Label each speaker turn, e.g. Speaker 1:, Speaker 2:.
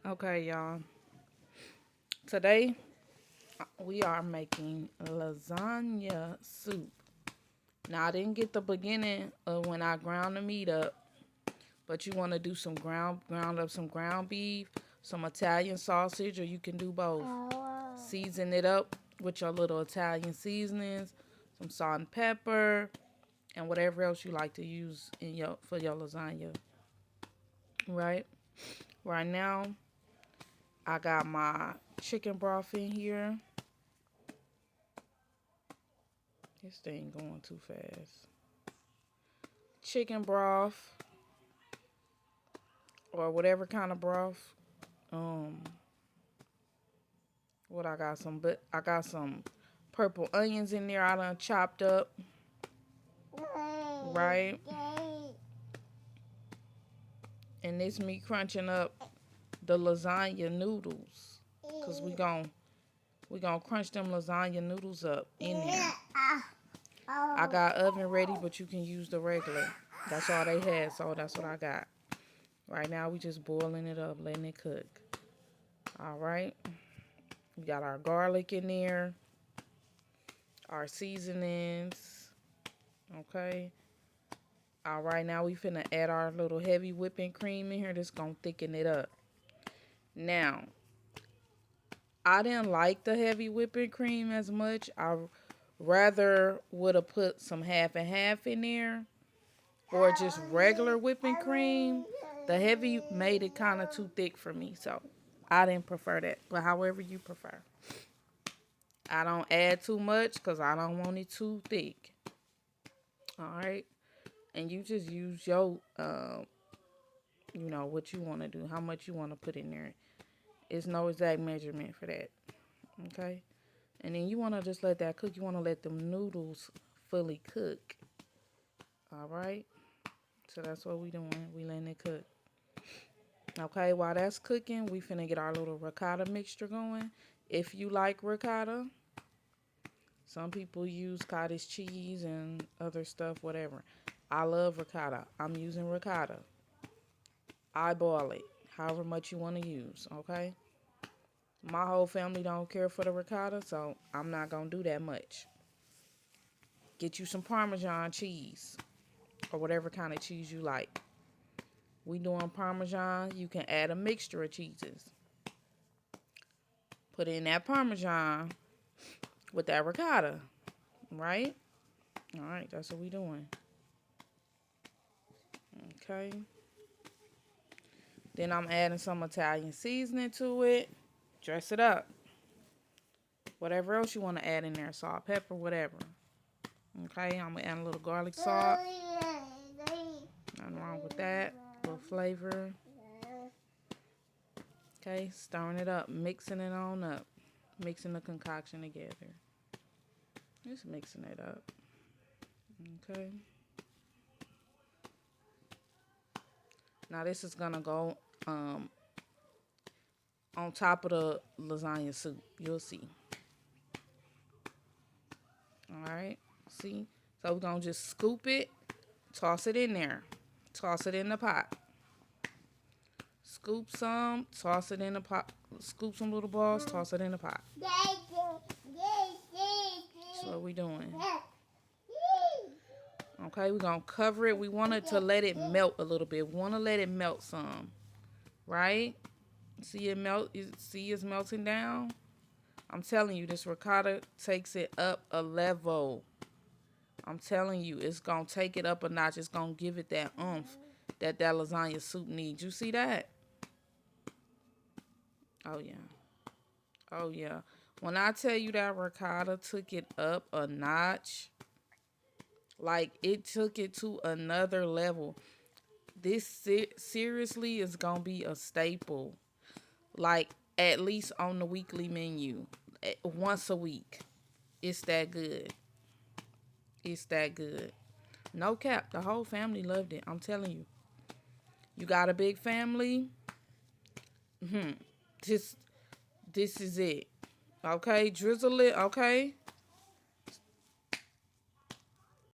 Speaker 1: Okay, y'all. Today we are making lasagna soup. Now I didn't get the beginning of when I ground the meat up, but you want to do some ground up some ground beef, some Italian sausage, or you can do both. Season it up with your little Italian seasonings, some salt and pepper, and whatever else you like to use in your for your lasagna. Right? Right now, I got my chicken broth in here. This thing going too fast. Chicken broth or whatever kind of broth. Um, what I got some, but I got some purple onions in there. I done chopped up, right? And this me crunching up the lasagna noodles, cause we gon' crunch them lasagna noodles up in there. I got oven ready, but you can use the regular. That's all they had, so that's what I got. Right now we just boiling it up, letting it cook. All right. We got our garlic in there, our seasonings. Okay. All right, now we finna add our little heavy whipping cream in here. That's gonna thicken it up. Now, I didn't like the heavy whipping cream as much. I rather would have put some half and half in there or just regular whipping cream. The heavy made it kind of too thick for me, so I didn't prefer that. But however you prefer. I don't add too much because I don't want it too thick. All right. And you just use your, what you want to do, how much you want to put in there. It's no exact measurement for that. Okay. And then you want to just let that cook. You want to let them noodles fully cook. All right. So that's what we doing. We letting it cook. Okay. While that's cooking, we finna get our little ricotta mixture going. If you like ricotta, some people use cottage cheese and other stuff, whatever. I love ricotta. I'm using ricotta. Eyeball it, however much you want to use, okay? My whole family don't care for the ricotta, so I'm not going to do that much. Get you some Parmesan cheese or whatever kind of cheese you like. We doing Parmesan. You can add a mixture of cheeses. Put in that Parmesan with that ricotta, right? All right, that's what we doing. Okay. Then I'm adding some Italian seasoning to it. Dress it up. Whatever else you want to add in there, salt, pepper, whatever. Okay, I'm going to add a little garlic salt. Nothing wrong with that. A little flavor. Okay, stirring it up, mixing it on up. Mixing the concoction together. Just mixing it up. Okay. Now this is going to go on top of the lasagna soup. You'll see. All right. See? So we're going to just scoop it, toss it in there. Toss it in the pot. Scoop some, toss it in the pot. Scoop some little balls, toss it in the pot. That's what we doing. Okay, we're going to cover it. We want it to let it melt a little bit. We want to let it melt some. Right? See it melt? See it's melting down? I'm telling you, this ricotta takes it up a level. I'm telling you, it's going to take it up a notch. It's going to give it that oomph that lasagna soup needs. You see that? Oh, yeah. Oh, yeah. When I tell you that ricotta took it up a notch, like it took it to another level. This seriously is going to be a staple. Like at least on the weekly menu. Once a week. It's that good. It's that good. No cap. The whole family loved it. I'm telling you. You got a big family? Hmm. This is it. Okay, drizzle it, okay?